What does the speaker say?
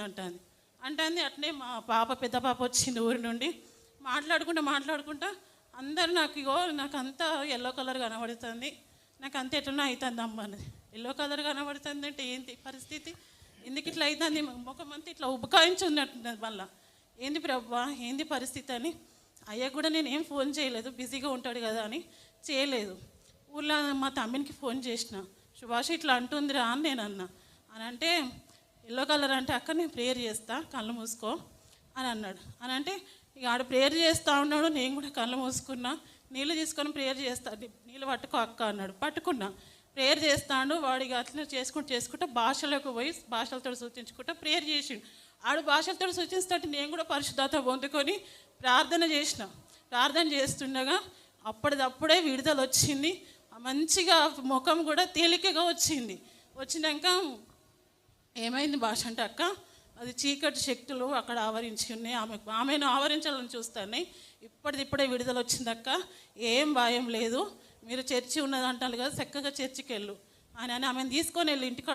అంటుంది అంటుంది అట్నే మా పాప పెద్ద పాప వచ్చింది ఊరి నుండి మాట్లాడుకుంటా అందరు నాకు ఇగో నాకు అంతా ఎల్లో కలర్ కనబడుతుంది, నాకు అంత ఎట్లనో అవుతుంది అమ్మ అన్నది. ఎల్లో కలర్ కనబడుతుంది అంటే ఏంటి పరిస్థితి, ఎందుకు ఇట్లా అవుతుంది, ముఖం అంతా ఇట్లా ఉబకాయించి ఉన్నట్టున్నది. మళ్ళీ ఏంది ప్రభా ఏంది పరిస్థితి అని అయ్యా కూడా నేను ఏం ఫోన్ చేయలేదు, బిజీగా ఉంటాడు కదా అని చేయలేదు. ఊళ్ళో మా తమ్మినికి ఫోన్ చేసిన, సుభాష్ ఇట్లా అంటుందిరా అని నేను అన్నా. అని అంటే ఎల్లో కలర్ అంటే అక్క నేను ప్రేయర్ చేస్తా కళ్ళు మూసుకో అని అన్నాడు. అని అంటే ఇక ఆడ ప్రేయర్ చేస్తూ ఉన్నాడు, నేను కూడా కళ్ళు మూసుకున్నా, నీళ్ళు తీసుకొని ప్రేయర్ చేస్తా, నీళ్ళు పట్టుకో అక్క అన్నాడు. పట్టుకున్నా, ప్రేయర్ చేస్తాడు. వాడికి అట్లా చేసుకుంటూ భాషలకు పోయి భాషలతో సూచించుకుంటూ ప్రేయర్ చేసిండు. ఆడు భాషలతో సూచిస్తుంటే నేను కూడా పరిశుద్ధత పొందుకొని ప్రార్థన చేస్తుండగా అప్పటిదప్పుడే విడుదల వచ్చింది. మంచిగా ముఖం కూడా తేలికగా వచ్చింది. వచ్చినాక ఏమైంది భాష అంటే అక్క అది చీకటి శక్తులు అక్కడ ఆవరించి ఉన్నాయి, ఆమెను ఆవరించాలని చూస్తున్నాయి, ఇప్పుడే విడుదల వచ్చిందక్క, ఏం భయం లేదు, మీరు చర్చి ఉన్నది అంటారు కదా చక్కగా చర్చికి వెళ్ళు అని ఆమెను తీసుకొని వెళ్ళి ఇంటికి